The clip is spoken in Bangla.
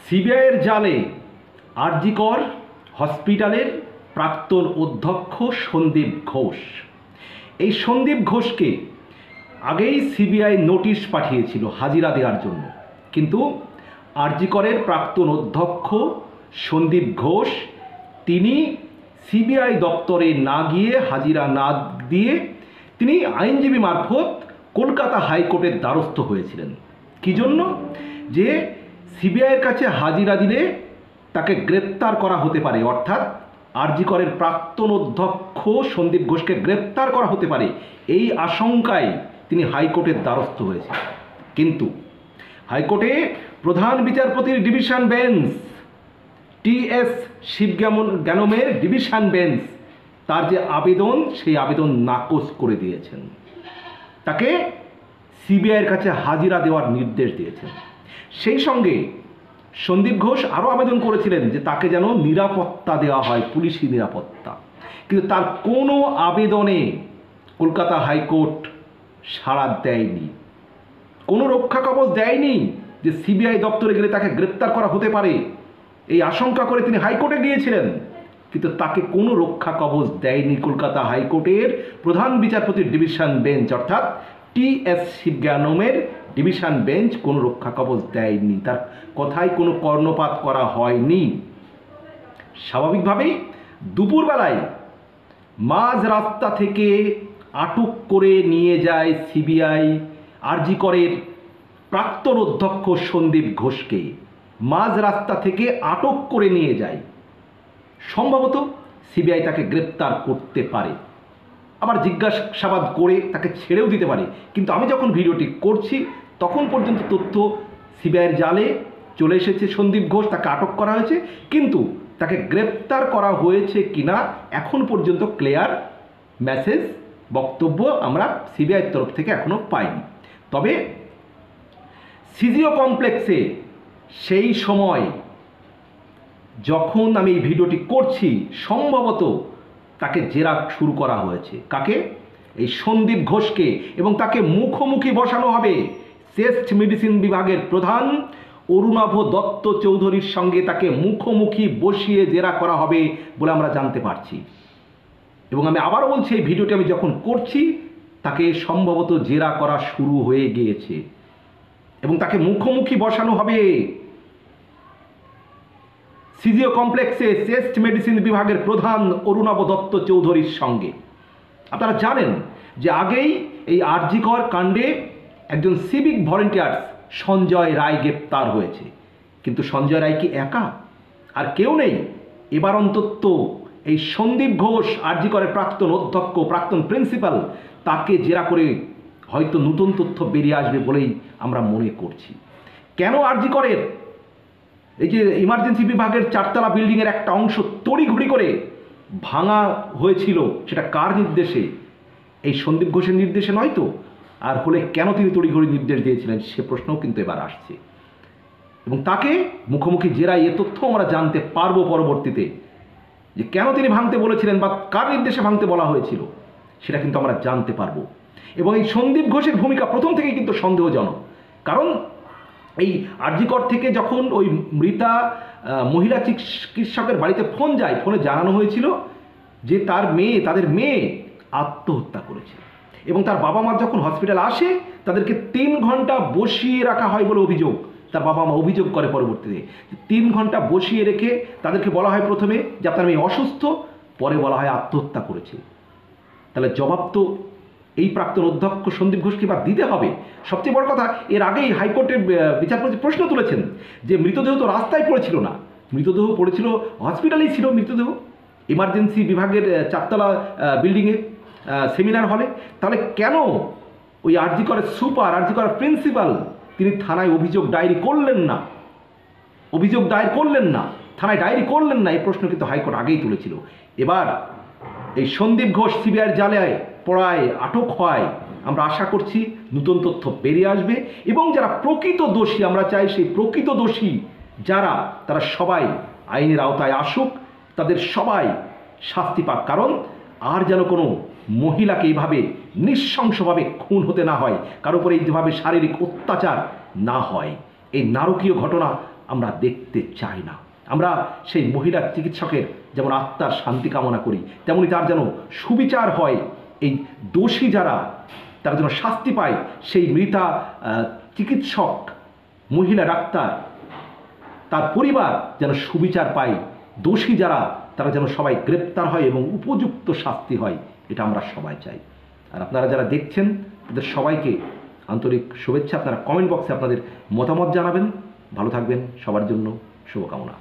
সিবিআইয়ের জালে আরজি কর হসপিটালের প্রাক্তন অধ্যক্ষ সন্দীপ ঘোষ। এই সন্দীপ ঘোষকে আগেই সিবিআই নোটিশ পাঠিয়েছিল হাজিরা দেওয়ার জন্য, কিন্তু আরজি করের প্রাক্তন অধ্যক্ষ সন্দীপ ঘোষ তিনি সিবিআই দপ্তরে না গিয়ে, হাজিরা না দিয়ে তিনি আইনজীবী মারফত কলকাতা হাইকোর্টের দ্বারস্থ হয়েছিলেন। কি জন্য? যে সিবিআইয়ের কাছে হাজিরা দিলে তাকে গ্রেপ্তার করা হতে পারে, অর্থাৎ আরজি করের প্রাক্তন অধ্যক্ষ সন্দীপ ঘোষকে গ্রেপ্তার করা হতে পারে, এই আশঙ্কায় তিনি হাইকোর্টের দ্বারস্থ হয়েছেন। কিন্তু হাইকোর্টে প্রধান বিচারপতির ডিভিশন বেঞ্চ, টি.এস. শিবজ্ঞানমের ডিভিশন বেঞ্চ তার যে আবেদন, সেই আবেদন নাকচ করে দিয়েছেন। তাকে সিবিআইয়ের কাছে হাজিরা দেওয়ার নির্দেশ দিয়েছেন। সেই সঙ্গে সন্দীপ ঘোষ আরও আবেদন করেছিলেন যে তাকে যেন নিরাপত্তা দেওয়া হয়, পুলিশি নিরাপত্তা, কিন্তু তার কোনো আবেদনে কলকাতা হাইকোর্ট সাড়া দেয়নি, কোনো রক্ষা কবচ দেয়নি যে সিবিআই দপ্তরে গেলে তাকে গ্রেপ্তার করা হতে পারে। এই আশঙ্কা করে তিনি হাইকোর্টে গিয়েছিলেন, কিন্তু তাকে কোনো রক্ষা কবচ দেয়নি কলকাতা হাইকোর্টের প্রধান বিচারপতির ডিভিশন বেঞ্চ, অর্থাৎ টি.এস. শিবজ্ঞানমের ডিভিশন বেঞ্চ কোনো রক্ষা কবচ দেয়নি, তার কথায় কোনো কর্ণপাত করা হয়নি। স্বাভাবিকভাবেই দুপুরবেলায় মাঝ রাস্তা থেকে আটক করে নিয়ে যায় সিবিআই আরজি করের প্রাক্তন অধ্যক্ষ সন্দীপ ঘোষকে। মাঝ রাস্তা থেকে আটক করে নিয়ে যায়, সম্ভবত সিবিআই তাকে গ্রেপ্তার করতে পারে, আবার জিজ্ঞাসাবাদ করে তাকে ছেড়েও দিতে পারে। কিন্তু আমি যখন ভিডিওটি করছি তখন পর্যন্ত তথ্য সিবিআইয়ের জালে চলে এসেছে সন্দীপ ঘোষ, তাকে আটক করা হয়েছে, কিন্তু তাকে গ্রেপ্তার করা হয়েছে কিনা এখন পর্যন্ত ক্লিয়ার মেসেজ, বক্তব্য আমরা সিবিআইয়ের তরফ থেকে এখনও পাইনি। তবে সিজিও কমপ্লেক্সে সেই সময় যখন আমি এই ভিডিওটি করছি সম্ভবত তাকে জেরা শুরু করা হয়েছে। কাকে? এই সন্দীপ ঘোষকে, এবং তাকে মুখোমুখি বসানো হবে চেস্ট মেডিসিন বিভাগের প্রধান অরুণাভ দত্ত চৌধুরীর সঙ্গে, তাকে মুখোমুখি বসিয়ে জেরা করা হবে বলে আমরা জানতে পারছি। এবং আমি আবারও বলছি, এই ভিডিওটি আমি যখন করছি তাকে সম্ভবত জেরা করা শুরু হয়ে গিয়েছে এবং তাকে মুখোমুখি বসানো হবে সিজিও কমপ্লেক্সে চেস্ট মেডিসিন বিভাগের প্রধান অরুণাভ দত্ত চৌধুরীর সঙ্গে। আপনারা জানেন যে আগেই এই আরজি কর কাণ্ডে একজন সিভিক ভলেন্টিয়ার্স সঞ্জয় রায় গ্রেপ্তার হয়েছে, কিন্তু সঞ্জয় রায় কি একা? আর কেউ নেই। এবার অন্তত এই সন্দীপ ঘোষ আরজি করের প্রাক্তন অধ্যক্ষ, প্রাক্তন প্রিন্সিপাল, তাকে জেরা করে হয়তো নতুন তথ্য বেরিয়ে আসবে বলেই আমরা মনে করছি। কেন আরজি করের এই যে ইমার্জেন্সি বিভাগের 4তলা বিল্ডিংয়ের একটা অংশ তড়িঘড়ি করে ভাঙা হয়েছিল, সেটা কার নির্দেশে? এই সন্দীপ ঘোষের নির্দেশে নয় তো? আর হলে কেন তিনি তড়িঘড়ি নির্দেশ দিয়েছিলেন, সে প্রশ্নও কিন্তু এবার আসছে। এবং তাকে মুখোমুখি জেরায় এ তথ্য আমরা জানতে পারবো পরবর্তীতে, যে কেন তিনি ভাঙতে বলেছিলেন বা কার নির্দেশে ভাঙতে বলা হয়েছিল, সেটা কিন্তু আমরা জানতে পারবো। এবং এই সন্দীপ ঘোষের ভূমিকা প্রথম থেকেই কিন্তু সন্দেহজনক, কারণ এই আরজি কর থেকে যখন ওই মৃতা মহিলা চিকিৎসকের বাড়িতে ফোন যায়, ফোনে জানানো হয়েছিল যে তাদের মেয়ে আত্মহত্যা করেছে, এবং তার বাবা মা যখন হসপিটাল আসে তাদেরকে 3 ঘন্টা বসিয়ে রাখা হয় বলে অভিযোগ। তার বাবা মা অভিযোগ করে পরবর্তীতে 3 ঘন্টা বসিয়ে রেখে তাদেরকে বলা হয় প্রথমে যে আপনার মেয়ে অসুস্থ, পরে বলা হয় আত্মহত্যা করেছে। তাহলে জবাব তো এই প্রাক্তন অধ্যক্ষ সন্দীপ ঘোষকে বা দিতে হবে। সবচেয়ে বড় কথা, এর আগেই হাইকোর্টের বিচারপতি প্রশ্ন তুলেছেন যে মৃতদেহ তো রাস্তায় পড়েছিল না, মৃতদেহ পড়েছিল হসপিটালেই ছিল, মৃতদেহ ইমার্জেন্সি বিভাগের 4তলা বিল্ডিংয়ে সেমিনার হলে। তাহলে কেন ওই আরজি করের সুপার, আরজি করের প্রিন্সিপাল তিনি থানায় অভিযোগ ডায়েরি করলেন না, থানায় ডায়েরি করলেন না? এই প্রশ্ন কিন্তু হাইকোর্ট আগেই তুলেছিল। এবার এই সন্দীপ ঘোষ সিবিআইয়ের জালে পড়ায়, আটক হয়, আমরা আশা করছি নতুন তথ্য বেরিয়ে আসবে, এবং যারা প্রকৃত দোষী, আমরা চাই সেই প্রকৃত দোষী যারা, তারা সবাই আইনের আওতায় আসুক, তাদের সবাই শাস্তি পাক। কারণ আর যেন কোনো মহিলাকে এইভাবে নৃশংসভাবে খুন হতে না হয়, কারো উপরে এইভাবে শারীরিক অত্যাচার না হয়। এই নারকীয় ঘটনা আমরা দেখতে চাই না। আমরা সেই মহিলা চিকিৎসকের যেমন আত্মার শান্তি কামনা করি, তেমনি তার যেন সুবিচার হয়, এই দোষী যারা তারা যেন শাস্তি পায়, সেই মৃতা চিকিৎসক মহিলা ডাক্তার তার পরিবার যেন সুবিচার পায়, দোষী যারা তারা যেন সবাই গ্রেপ্তার হয় এবং উপযুক্ত শাস্তি হয়, এটা আমরা সবাই চাই। আর আপনারা যারা দেখছেন তাদের সবাইকে আন্তরিক শুভেচ্ছা। আপনারা কমেন্ট বক্সে আপনাদের মতামত জানাবেন। ভালো থাকবেন, সবার জন্য শুভকামনা।